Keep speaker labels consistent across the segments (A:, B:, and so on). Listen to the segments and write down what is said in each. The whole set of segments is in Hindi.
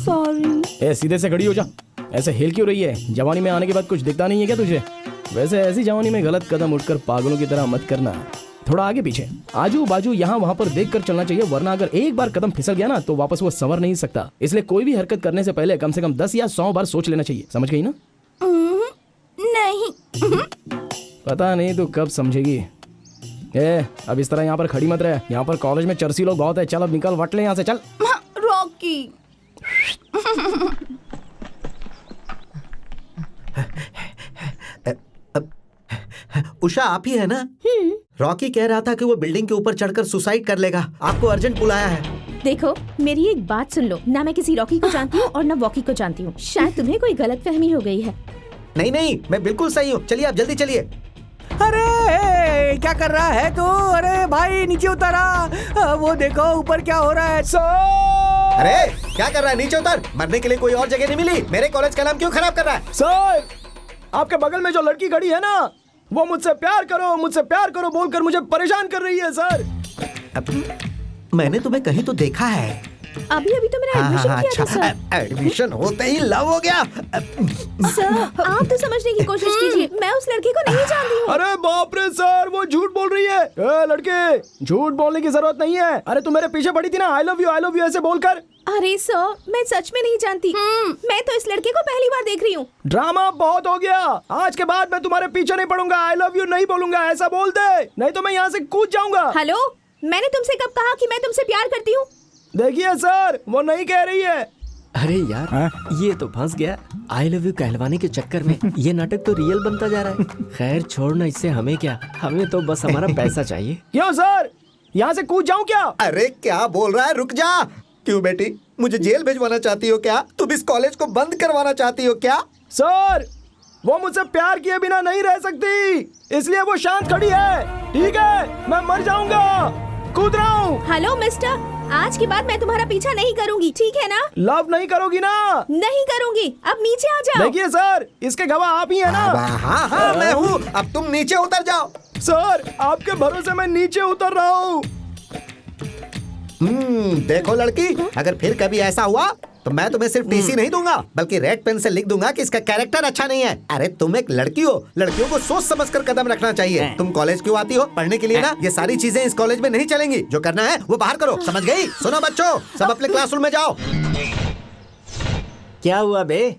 A: सॉरी। सीधे से खड़ी हो जा। ऐसे हिल क्यों रही है? जवानी में आने के बाद कुछ दिखता नहीं है क्या तुझे? वैसे ऐसी जवानी में गलत कदम उठकर पागलों की तरह मत करना। थोड़ा आगे पीछे, आजू बाजू, यहाँ वहाँ पर देख कर चलना चाहिए, वरना अगर एक बार कदम फिसल गया ना तो वापस वो संवर नहीं सकता। इसलिए कोई भी हरकत करने से पहले कम से कम 10 या 100 बार सोच लेना चाहिए। समझ गई ना?
B: नहीं।
A: पता नहीं तू कब समझेगी। अब इस तरह यहाँ पर खड़ी मत रहे। यहाँ पर कॉलेज में चर्सी लोग बहुत है। चल अब निकल, वट ले यहाँ से, चल।
B: रॉकी।
C: उषा आप ही है ना? रॉकी कह रहा था कि वो बिल्डिंग के ऊपर चढ़कर सुसाइड कर लेगा। आपको अर्जेंट बुलाया है।
B: देखो मेरी एक बात सुन लो, ना मैं किसी रॉकी को जानती हूँ और ना वॉकी को जानती हूँ। शायद तुम्हें कोई गलतफहमी हो गई है।
C: नहीं नहीं, मैं बिल्कुल सही हूँ। चलिए आप जल्दी चलिए।
D: अरे क्या कर रहा है तू? अरे भाई नीचे उतरा। वो देखो ऊपर क्या हो रहा है।
C: अरे क्या कर रहा है? नीचे उतर। मरने के लिए कोई और जगह नहीं मिली? मेरे कॉलेज का नाम क्यों खराब कर रहा है?
A: सर, आपके बगल में जो लड़की खड़ी है ना, वो मुझसे प्यार करो बोलकर मुझे परेशान कर रही है सर।
C: मैंने तुम्हें कहीं तो देखा है।
B: अभी तो मेरा एडमिशन किया था सर।
C: एडमिशन होते ही लव हो गया।
B: सर आप तो समझने की कोशिश कीजिए, मैं उस लड़की को नहीं जानती हूँ।
A: अरे बाप रे सर, वो झूठ बोल रही है। लड़के, झूठ बोलने की जरूरत नहीं है। अरे तू मेरे पीछे पड़ी थी ना, आई लव यू ऐसे बोलकर।
B: अरे सर मैं सच में नहीं जानती। मैं तो इस लड़के को पहली बार देख रही हूँ।
A: ड्रामा बहुत हो गया। आज के बाद मैं तुम्हारे पीछे नहीं पड़ूंगा। आई लव यू नहीं बोलूंगा, ऐसा बोल दे, नहीं तो मैं यहाँ से कूद जाऊंगा।
B: हेलो, मैंने तुमसे कब कहा कि मैं तुमसे प्यार करती हूँ?
A: देखिए सर, वो नहीं कह रही है।
D: अरे यार ये तो फंस गया। आई लव यू कहलवाने के चक्कर में ये नाटक तो रियल बनता जा रहा है। खैर छोड़ना, इससे हमें क्या, हमें तो बस हमारा पैसा चाहिए।
A: क्यों सर, यहाँ से कूद जाऊं क्या?
C: अरे क्या बोल रहा है? रुक जा। क्यों बेटी, मुझे जेल भेजवाना चाहती हो क्या? तुम इस कॉलेज को बंद करवाना चाहती हो क्या?
A: सर, वो मुझसे प्यार किए बिना नहीं रह सकती, इसलिए वो शांत खड़ी है। ठीक है, मैं मर जाऊंगा, कूद रहा हूँ।
B: हेलो मिस्टर, आज के बाद मैं तुम्हारा पीछा नहीं करूंगी, ठीक है ना?
A: लव नहीं करोगी ना?
B: नहीं करूंगी। अब नीचे आ जाओ।
A: देखिए सर, इसके गवाह आप ही है ना?
C: हाँ मैं हूँ। अब तुम नीचे उतर जाओ।
A: सर, आपके भरोसे मैं नीचे उतर रहा हूँ।
C: देखो लड़की, अगर फिर कभी ऐसा हुआ तो मैं तुम्हें सिर्फ टीसी नहीं दूंगा, बल्कि रेड पेन से लिख दूंगा कि इसका कैरेक्टर अच्छा नहीं है। अरे तुम एक लड़की हो, लड़कियों को सोच समझकर कदम रखना चाहिए। तुम कॉलेज क्यों आती हो? पढ़ने के लिए ना। ये सारी चीजें इस कॉलेज में नहीं चलेंगी। जो करना है वो बाहर करो, समझ गई? सुनो बच्चों, सब अपने क्लासरूम में जाओ।
D: क्या हुआ बे?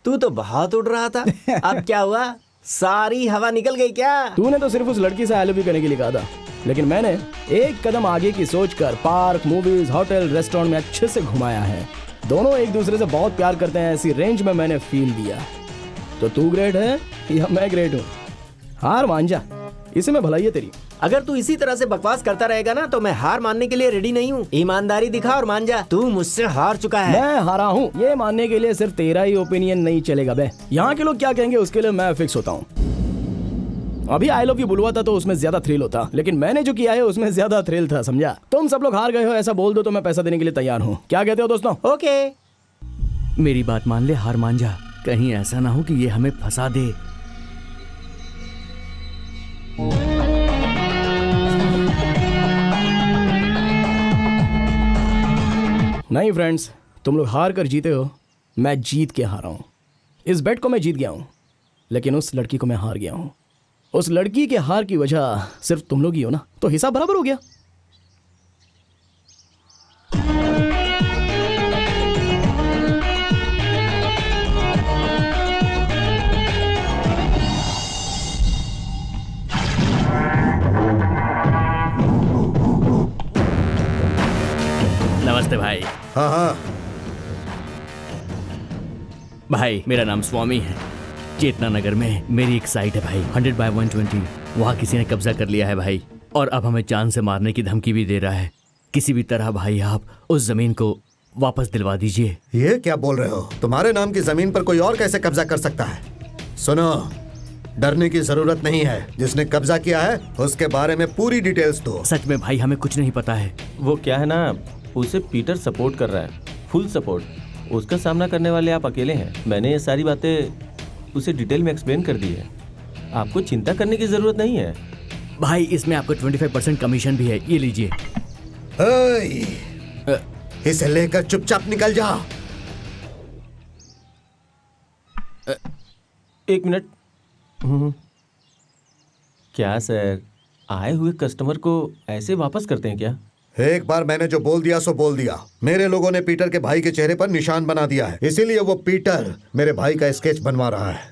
D: तू तो बहुत उड़ रहा था। अब क्या हुआ? सारी हवा निकल गई क्या?
A: तूने तो सिर्फ उस लड़की से आई लव यू करने के लिए कहा था, लेकिन मैंने एक कदम आगे की सोचकर पार्क, मूवीज, होटल, रेस्टोरेंट में अच्छे से घुमाया है। दोनों एक दूसरे से बहुत प्यार करते हैं, ऐसी रेंज में मैंने फील दिया। तो तू ग्रेट है या मैं ग्रेट हूँ? हार मान जा, इसी में भलाई है तेरी।
D: अगर तू इसी तरह से बकवास करता रहेगा ना तो मैं हार मानने के लिए रेडी नहीं हूँ। ईमानदारी दिखा और मान जा, तू मुझसे हार चुका है।
A: मैं हारा हूँ, ये मानने के लिए सिर्फ तेरा ही ओपिनियन नहीं चलेगा बे। यहाँ के लोग क्या कहेंगे उसके लिए मैं फिक्स होता हूँ। अभी आई लव यू बुलवा था तो उसमें ज्यादा थ्रिल होता, लेकिन मैंने जो किया है उसमें ज्यादा थ्रिल था, समझा? तुम सब लोग हार गए हो ऐसा बोल दो तो मैं पैसा देने के लिए तैयार हूँ। क्या कहते हो दोस्तों?
D: ओके।
E: मेरी बात मान ले, हार मान जा। कहीं ऐसा ना हो कि ये हमें फंसा दे।
A: नहीं फ्रेंड्स, तुम लोग हार कर जीते हो, मैं जीत के हारा हूँ। इस बेट को मैं जीत गया हूँ, लेकिन उस लड़की को मैं हार गया हूँ। उस लड़की के हार की वजह सिर्फ तुम लोग ही हो ना, तो हिसाब बराबर हो गया।
E: नमस्ते भाई।
C: हाँ
E: भाई मेरा नाम स्वामी है। चेतना नगर में मेरी एक साइट है भाई, 100/120। वहाँ किसी ने कब्जा कर लिया है भाई, और अब हमें जान से मारने की धमकी भी दे रहा है। किसी भी तरह भाई आप उस जमीन को वापस दिलवा दीजिए।
C: ये क्या बोल रहे हो? तुम्हारे नाम की जमीन पर कोई और कैसे कब्जा कर सकता है? सुनो, डरने की जरूरत नहीं है। जिसने कब्जा किया है उसके बारे में पूरी डिटेल्स दो।
E: सच में भाई हमें कुछ नहीं पता है।
F: वो क्या है ना, उसे पीटर सपोर्ट कर रहा है, फुल सपोर्ट। उसका सामना करने वाले आप अकेले हैं। मैंने ये सारी बातें उसे डिटेल में एक्सप्लेन कर दी है। आपको चिंता करने की जरूरत नहीं है।
E: भाई इसमें आपको 25% कमीशन भी है, ये लीजिए।
C: इसे लेकर चुपचाप निकल जा।
F: 1 मिनट। क्या सर, आए हुए कस्टमर को ऐसे वापस करते हैं क्या?
C: एक बार मैंने जो बोल दिया सो बोल दिया। मेरे लोगों ने पीटर के भाई के चेहरे पर निशान बना दिया है, इसीलिए वो पीटर मेरे भाई का स्केच बनवा रहा है।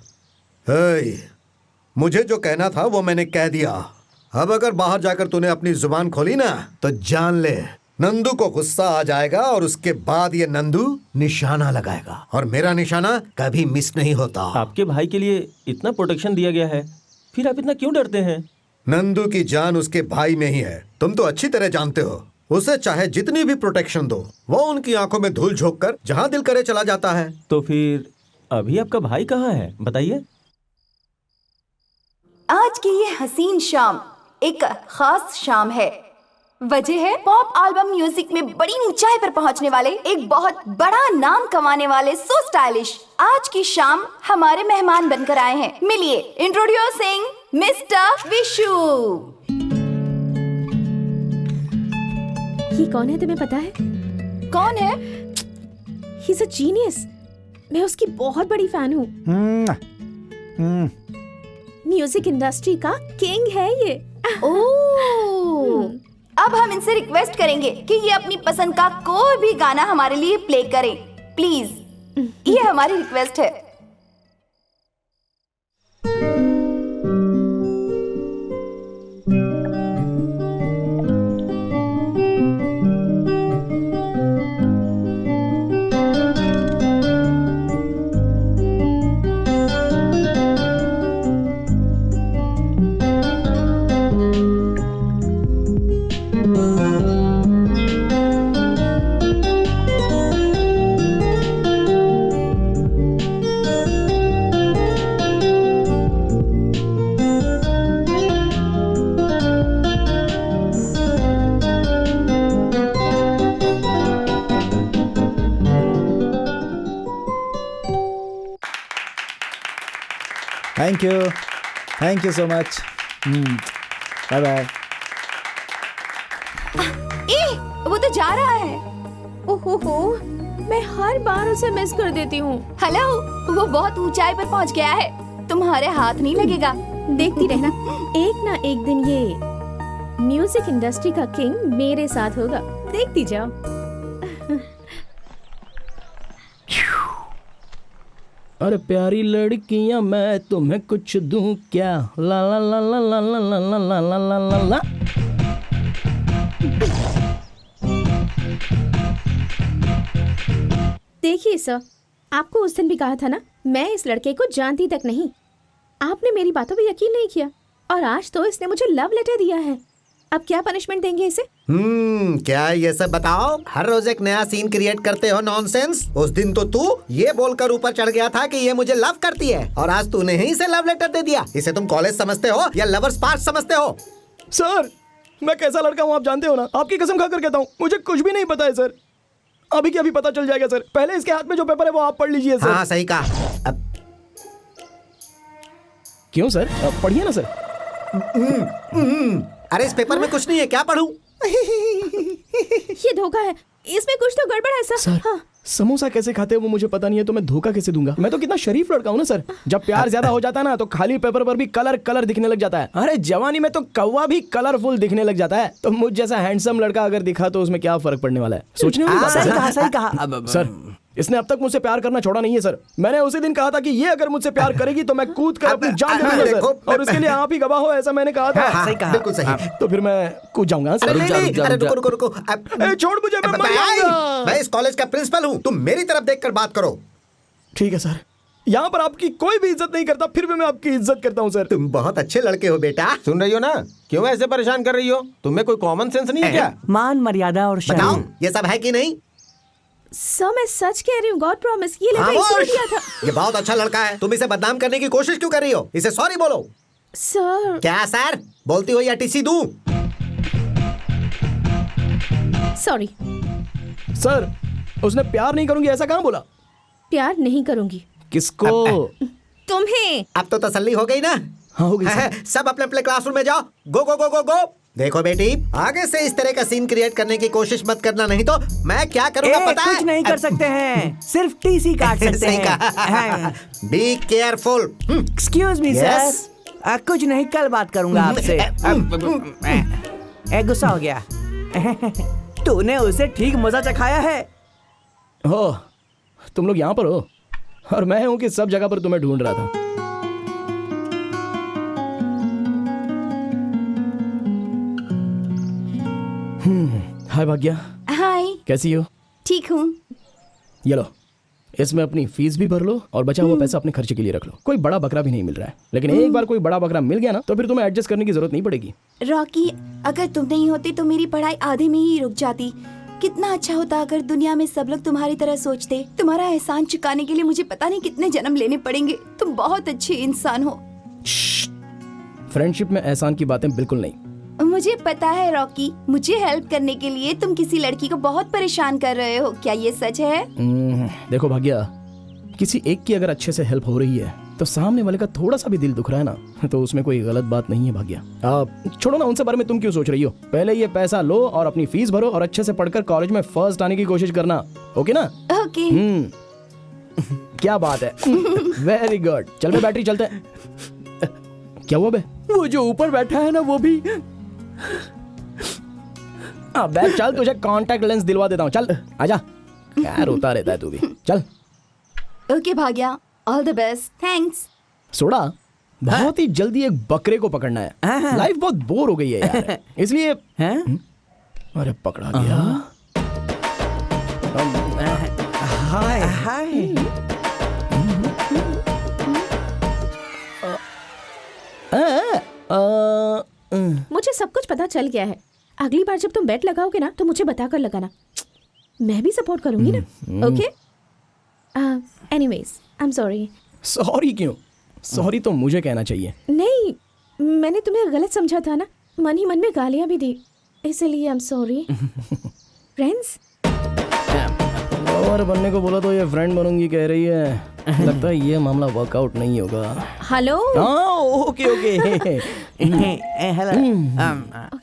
C: मुझे जो कहना था वो मैंने कह दिया। अब अगर बाहर जाकर तूने अपनी जुबान खोली ना तो जान ले, नंदू को गुस्सा आ जाएगा और उसके बाद ये नंदू निशाना लगाएगा, और मेरा निशाना कभी मिस नहीं होता।
F: आपके भाई के लिए इतना प्रोटेक्शन दिया गया है, फिर आप इतना क्यों डरते हैं?
C: नंदू की जान उसके भाई में ही है, तुम तो अच्छी तरह जानते हो। उसे चाहे जितनी भी प्रोटेक्शन दो, वो उनकी आंखों में धूल झोंक कर जहां दिल करे चला जाता है।
F: तो फिर अभी आपका भाई कहाँ है, बताइए।
G: आज की ये हसीन शाम एक खास शाम है। वजह है पॉप एल्बम म्यूजिक में बड़ी ऊंचाई पर पहुंचने वाले, एक बहुत बड़ा नाम कमाने वाले सो स्टाइलिश आज की शाम हमारे मेहमान बनकर आए हैं। मिलिए, इंट्रोड्यूसिंग मिस्टर विशु।
B: ये कौन है तुम्हें पता है?
G: कौन है?
B: He is a genius. मैं उसकी बहुत बड़ी फैन हूँ। म्यूजिक इंडस्ट्री का किंग है ये।
G: ओह, अब हम इनसे रिक्वेस्ट करेंगे कि ये अपनी पसंद का कोई भी गाना हमारे लिए प्ले करें, प्लीज। ये हमारी रिक्वेस्ट है।
H: Thank you so much. Bye bye.
G: वो तो जा रहा है।
B: ओहो, मैं हर बार उसे मिस कर देती हूँ।
G: हेलो, वो बहुत ऊंचाई पर पहुंच गया है, तुम्हारे हाथ नहीं लगेगा।
B: देखती रहना, एक ना एक दिन ये म्यूजिक इंडस्ट्री का किंग मेरे साथ होगा। देखती जाओ।
A: अरे प्यारी लड़कियां मैं तुम्हें कुछ दूं क्या, ला ला ला ला ला ला ला ला ला ला ला ला ला।
B: देखिए सर, आपको उस दिन भी कहा था ना, मैं इस लड़के को जानती तक नहीं। आपने मेरी बातों पे यकीन नहीं किया, और आज तो इसने मुझे लव लेटर दिया है। अब क्या पनिशमेंट देंगे इसे?
C: क्या ये सब बताओ। हर रोज एक नया सीन क्रिएट करते हो, नॉनसेंस। उस दिन तो तू ये बोलकर ऊपर चढ़ गया था कि ये मुझे लव करती है, और आज तूने ही इसे लव लेटर दे दिया। इसे तुम कॉलेज समझते हो या लवर्स पार्ट समझते हो?
A: सर, मैं कैसा लड़का हूँ आप जानते हो ना। आपकी कसम खाकर कहता हूँ, मुझे कुछ भी नहीं पता है सर। अभी के अभी पता चल जाएगा सर। पहले इसके हाथ में जो पेपर है वो आप पढ़ लीजिए सर।
C: हाँ, सही कहा। अब
A: क्यों सर? पढ़िए ना सर।
C: अरे इस पेपर में कुछ नहीं है, क्या पढ़ूं?
B: ये धोखा है, इसमें कुछ तो गड़बड़ है सर।
A: सर,
B: हाँ।
A: समोसा कैसे खाते हैं वो मुझे पता नहीं है, तो मैं धोखा कैसे दूंगा? मैं तो कितना शरीफ लड़का हूँ ना सर। जब प्यार ज्यादा हो जाता है ना तो खाली पेपर पर भी कलर कलर दिखने लग जाता है। अरे जवानी में तो कौवा भी कलरफुल दिखने लग जाता है। तो मुझ जैसा हैंडसम लड़का अगर दिखा तो उसमें क्या फर्क पड़ने वाला है? सोचने वाली बात है।
H: सही कहा।
A: सर, इसने अब तक मुझसे प्यार करना छोड़ा नहीं है सर। मैंने उसी दिन कहा था कि ये अगर मुझसे प्यार करेगी तो मैं कूद कर अपनी जान दे दूंगा सर, और उसके लिए आप ही गवाह हो, ऐसा मैंने कहा था।
C: सही कहा, बिल्कुल सही।
A: तो फिर मैं कूद जाऊंगा सर।
C: अरे नहीं, अरे रुको रुको।
A: छोड़ मुझे, मैं मर जाऊंगा।
C: मैं इस कॉलेज का प्रिंसिपल हूँ, तुम मेरी तरफ देखकर बात करो।
A: ठीक है सर, यहाँ पर आपकी कोई भी इज्जत नहीं करता, फिर भी मैं आपकी इज्जत करता हूँ सर।
C: तुम बहुत अच्छे लड़के हो बेटा।
F: सुन रही हो ना, क्यों ऐसे परेशान कर रही हो? तुम्हें कोई कॉमन सेंस नहीं है क्या?
H: मान मर्यादा और
C: बताओ,
H: शर्म।
C: ये सब है कि नहीं?
B: सर, मैं सच कह रही हूँ, गॉड प्रॉमिस। ये लेटर इसने दिया था।
C: ये बहुत अच्छा लड़का है, तुम इसे बदनाम करने की कोशिश क्यों कर रही हो? इसे सॉरी बोलो।
B: सर।
C: क्या सर बोलती हो या टीसी दूं?
B: सॉरी
A: सर, उसने प्यार नहीं करूंगी ऐसा कहाँ बोला?
B: प्यार नहीं करूंगी।
A: किसको?
B: तुम्हें।
C: अब तो तसल्ली हो गई ना?
A: हाँ हो गई सर।
C: सब अपने अपने क्लासरूम में जाओ। गो गो गो गो गो। देखो बेटी, आगे से इस तरह का सीन क्रिएट करने की कोशिश मत करना, नहीं तो मैं क्या करूंगा पता है?
H: कुछ नहीं कर सकते हैं, सिर्फ टीसी काट सकते
C: सही
H: हैं।
C: कहा। Be careful.
H: Excuse me
C: Yes?
H: Sir, कुछ नहीं, कल बात करूंगा आपसे। गुस्सा हो गया। तूने उसे ठीक मजा चखाया है।
A: हो तुम लोग यहाँ पर हो और मैं हूँ कि सब जगह पर तुम्हें ढूंढ रहा था। हाय भाग्या,
G: हाय,
A: कैसी हो?
G: ठीक हूँ।
A: ये लो, इसमें अपनी फीस भी भर लो और बचा हुआ पैसा अपने खर्चे के लिए रख लो। कोई बड़ा बकरा भी नहीं मिल रहा है, लेकिन एक बार कोई बड़ा बकरा मिल गया ना तो फिर तुम्हें एडजस्ट करने की जरूरत नहीं पड़ेगी।
G: रॉकी, अगर तुम नहीं होते तो मेरी पढ़ाई आधे में ही रुक जाती। कितना अच्छा होता अगर दुनिया में सब लोग तुम्हारी तरह सोचते। तुम्हारा एहसान चुकाने के लिए मुझे पता नहीं कितने जन्म लेने पड़ेंगे। तुम बहुत अच्छे इंसान हो।
A: फ्रेंडशिप में एहसान की बातें बिल्कुल नहीं।
G: मुझे पता है रॉकी, मुझे हेल्प करने के लिए तुम किसी लड़की को बहुत परेशान कर रहे हो। क्या ये सच है?
A: देखो भाग्या, किसी एक की अगर अच्छे से हेल्प हो रही है तो सामने वाले का थोड़ा सा भी दिल दुख रहा है ना तो उसमें कोई गलत बात नहीं है भाग्या। छोड़ो ना उनसे बारे में तुम क्यों सोच रही हो। पहले ये पैसा लो और अपनी फीस भरो और अच्छे से पढ़कर कॉलेज में फर्स्ट आने की कोशिश करना। ओके ना?
G: ओके।
A: क्या बात है। Very good. चल बे बैटरी चलते हैं। क्या हुआ बे? वो जो ऊपर बैठा है ना वो भी। बे चल, तुझे कांटेक्ट लेंस दिलवा देता हूँ। चल आजा। क्या रोता रहता है तू भी। चल।
G: Okay Bhagya, all the best. Thanks.
A: Soda, बहुत ही जल्दी एक बकरे को पकड़ना है। लाइफ बहुत बोर हो गई है यार, इसलिए। अरे पकड़ा गया।
H: हाय हाय।
B: मुझे सब कुछ पता चल गया है। अगली बार जब तुम बेट लगाओगे ना तो मुझे बताकर लगाना। मैं भी सपोर्ट करूंगी ना। Okay? Anyways, I am sorry.
A: Sorry क्यों? सॉरी तो मुझे कहना चाहिए।
B: नहीं, मैंने तुम्हें गलत समझा था ना, मन ही मन में गालियां भी दी, इसलिए I am sorry. Friends?
A: Lover बनने को बोला तो ये फ्रेंड बनूंगी कह रही है। लगता है ये मामला वर्कआउट नहीं होगा।
B: हेलो?
A: Okay okay.
H: हेलो।